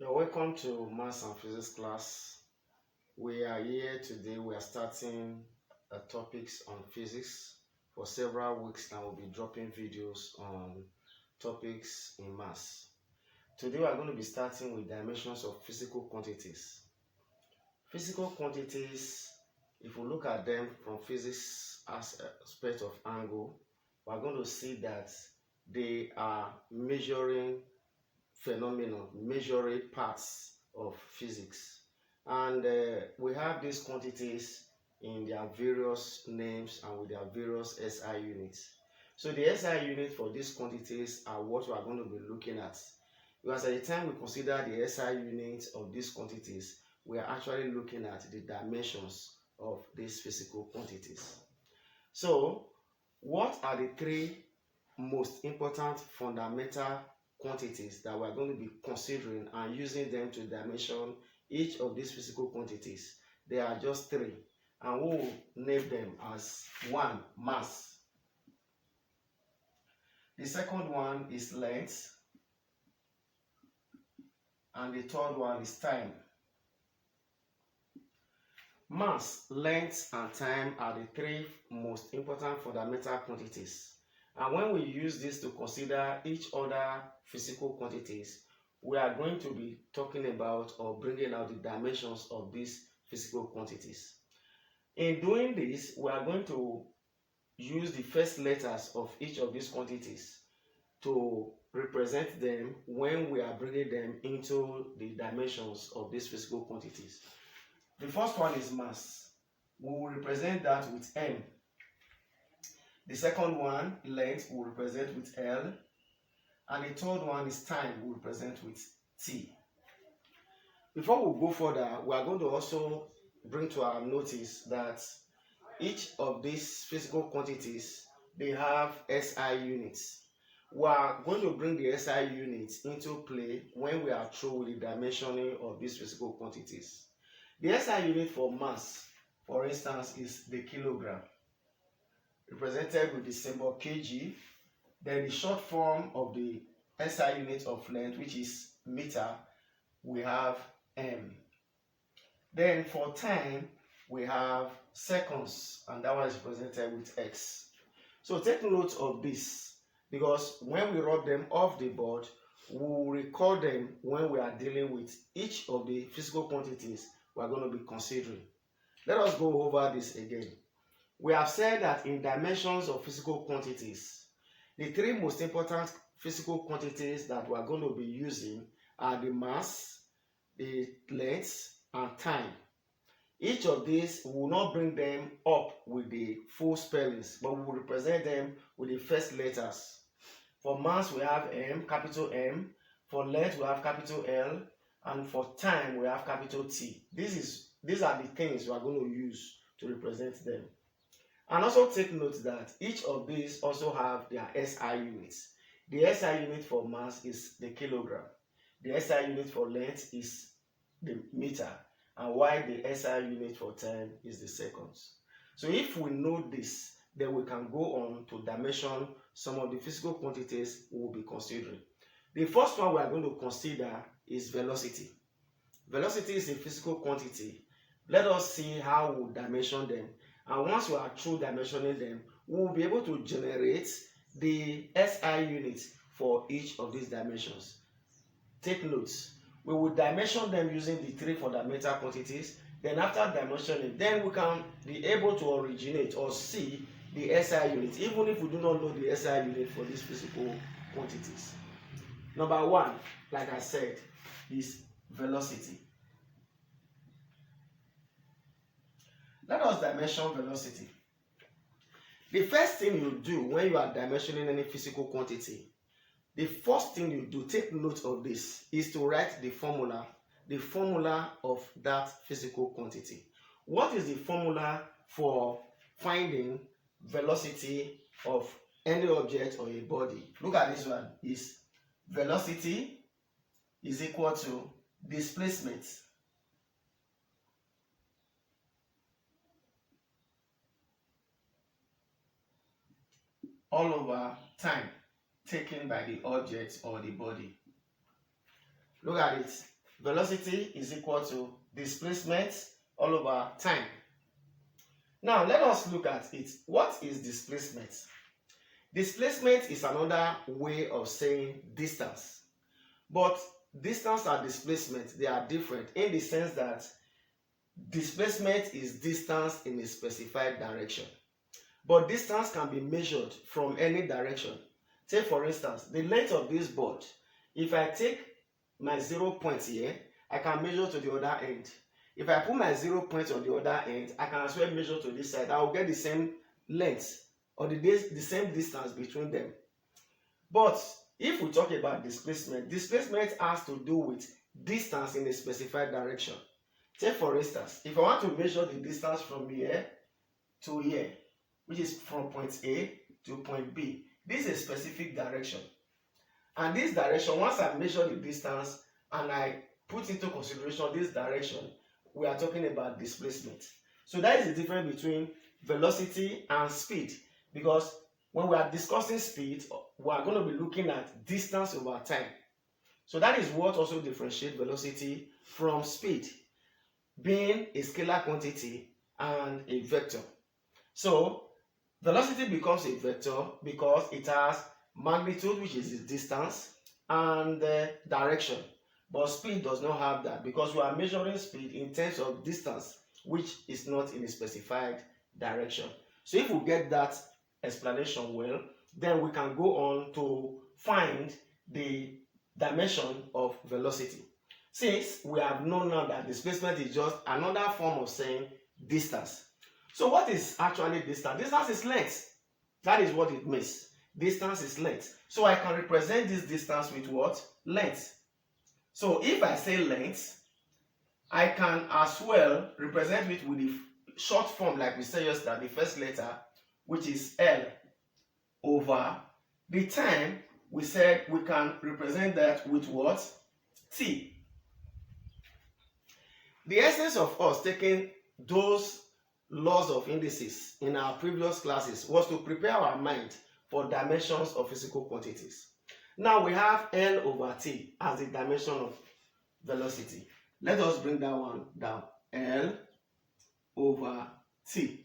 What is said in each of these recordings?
You're welcome to Maths and Physics class. We are here today. We are starting topics on physics. For several weeks now, we'll be dropping videos on topics in maths. Today, we are going to be starting with dimensions of physical quantities. Physical quantities, if we look at them from physics aspect of angle, we are going to see that they are measuring phenomena, measuring parts of physics, and we have these quantities in their various names and with their various SI units. So the SI unit for these quantities are what we are going to be looking at, because at the time we consider the SI units of these quantities, we are actually looking at the dimensions of these physical quantities. So what are the three most important fundamental quantities that we're going to be considering and using them to dimension each of these physical quantities? There are just three, and we will name them as one, mass. The second one is length, and the third one is time. Mass, length, and time are the three most important fundamental quantities. And when we use this to consider each other physical quantities, we are going to be talking about or bringing out the dimensions of these physical quantities. In doing this, we are going to use the first letters of each of these quantities to represent them when we are bringing them into the dimensions of these physical quantities. The first one is mass. We will represent that with M. The second one, length, will represent with L. And the third one is time, will represent with T. Before we go further, we are going to also bring to our notice that each of these physical quantities, they have SI units. We are going to bring the SI units into play when we are through with the dimensioning of these physical quantities. The SI unit for mass, for instance, is the kilogram, represented with the symbol kg. Then the short form of the SI unit of length, which is meter, we have m. Then for time, we have seconds, and that one is represented with x. So take note of this, because when we rub them off the board, we will record them when we are dealing with each of the physical quantities we are going to be considering. Let us go over this again. We have said that in dimensions of physical quantities, the three most important physical quantities that we are going to be using are the mass, the length, and time. Each of these, we will not bring them up with the full spellings, but we will represent them with the first letters. For mass, we have M, capital M. For length, we have capital L. And for time, we have capital T. These are the things we are going to use to represent them. And also take note that each of these also have their SI units. The SI unit for mass is the kilogram. The SI unit for length is the meter. And while the SI unit for time is the seconds. So if we know this, then we can go on to dimension some of the physical quantities we will be considering. The first one we are going to consider is velocity. Velocity is a physical quantity. Let us see how we dimension them. And once we are through dimensioning them, we will be able to generate the SI units for each of these dimensions. Take notes. We will dimension them using the three fundamental quantities. Then after dimensioning, then we can be able to originate or see the SI unit, even if we do not know the SI unit for these physical quantities. Number one, like I said, is velocity. Let us dimension velocity. The first thing you do when you are dimensioning any physical quantity, the first thing you do, take note of this, is to write the formula of that physical quantity. What is the formula for finding velocity of any object or a body? Look at this one. Is velocity is equal to displacement all over time taken by the object or the body. Look at it. velocity is equal to displacement all over time. Now let us look at it. What is displacement? Displacement is another way of saying distance. But distance and displacement, they are different in the sense that displacement is distance in a specified direction. But distance can be measured from any direction. Take for instance, the length of this board. If I take my 0 point here, I can measure to the other end. If I put my 0 point on the other end, I can as well measure to this side. I will get the same length or the same distance between them. But if we talk about displacement, displacement has to do with distance in a specified direction. Take for instance, if I want to measure the distance from here to here, which is from point A to point B, this is a specific direction. And this direction, once I measure the distance and I put into consideration this direction, we are talking about displacement. So that is the difference between velocity and speed, because when we are discussing speed, we are going to be looking at distance over time. So that is what also differentiates velocity from speed, being a scalar quantity and a vector. So velocity becomes a vector because it has magnitude, which is the distance, and direction. But speed does not have that because we are measuring speed in terms of distance, which is not in a specified direction. So if we get that explanation well, then we can go on to find the dimension of velocity. Since we have known now that displacement is just another form of saying distance. So what is actually distance? Distance is length. That is what it means. Distance is length. So I can represent this distance with what? Length. So if I say length, I can as well represent it with the short form, like we said yesterday, the first letter, which is L, over the time. We said we can represent that with what? T. The essence of us taking those laws of indices in our previous classes was to prepare our mind for dimensions of physical quantities. Now we have L over T as the dimension of velocity. Let us bring that one down. L over T.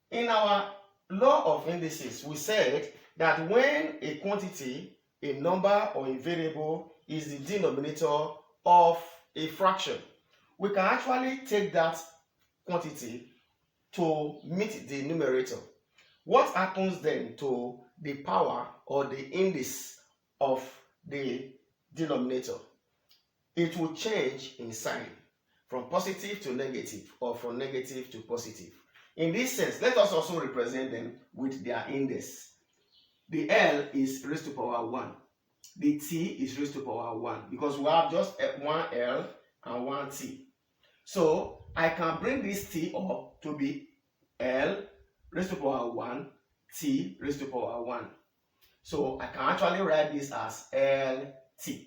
In our law of indices, we said that when a quantity, a number, or a variable is the denominator of a fraction, we can actually take that quantity to meet the numerator. What happens then to the power or the index of the denominator? It will change in sign from positive to negative or from negative to positive. In this sense, let us also represent them with their index. The L is raised to power 1. The T is raised to power 1 because we have just one L and one T. So I can bring this T up to be L raised to power 1, T raised to power 1. So I can actually write this as LT.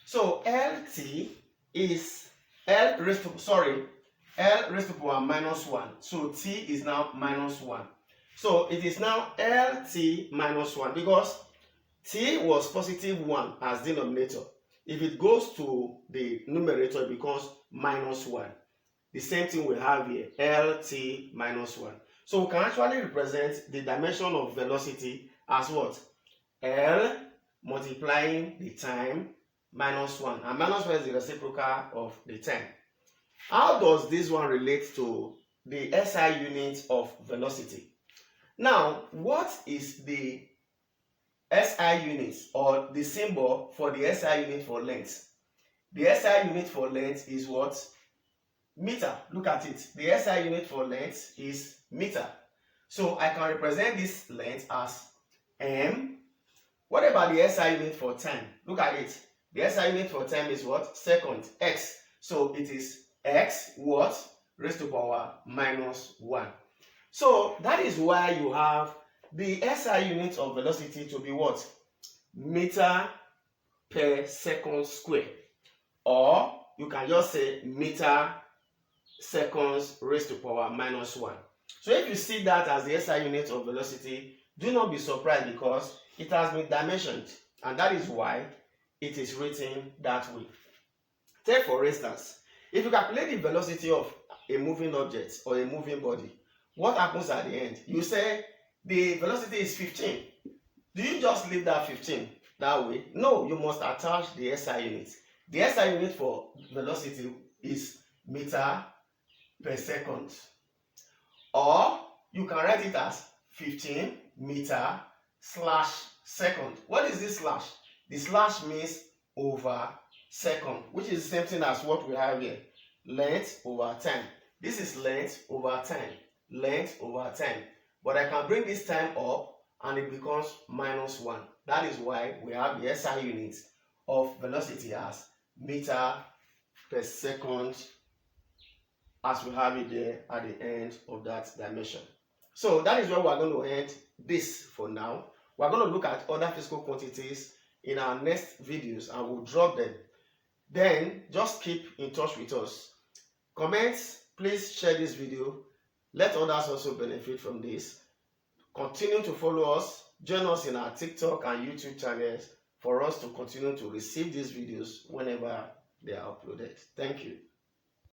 So LT is L raised to power minus 1. So T is now minus 1. So it is now LT minus 1 because T was positive 1 as denominator. If it goes to the numerator, it becomes minus 1. The same thing we have here, LT minus 1. So we can actually represent the dimension of velocity as what? L multiplying the time minus 1. And minus 1 is the reciprocal of the time. How does this one relate to the SI unit of velocity? Now, what is the SI unit or the symbol for the SI unit for length? The SI unit for length is what? Meter. Look at it. The SI unit for length is meter. So I can represent this length as M. What about the SI unit for time? Look at it. The SI unit for time is what? Second. X. So it is X what? Raised to power minus 1. So that is why you have the SI unit of velocity to be what? Meter per second square. Or you can just say meter seconds raised to power minus 1. So if you see that as the SI unit of velocity, do not be surprised because it has been dimensioned, and that is why it is written that way. Take for instance, if you calculate the velocity of a moving object or a moving body, what happens at the end? You say the velocity is 15. Do you just leave that 15 that way? No, you must attach the SI unit. The SI unit for velocity is meter per second. Or you can write it as 15 meter slash second. What is this slash? The slash means over second, which is the same thing as what we have here. Length over time. This is length over time. Length over time. But I can bring this time up and it becomes -1. That is why we have the SI unit of velocity as meter per second, as we have it there at the end of that dimension. So that is where we are going to end this for now. We are going to look at other physical quantities in our next videos and we'll drop them. Then just keep in touch with us. Comments, please share this video. Let others also benefit from this. Continue to follow us. Join us in our TikTok and YouTube channels for us to continue to receive these videos whenever they are uploaded. Thank you.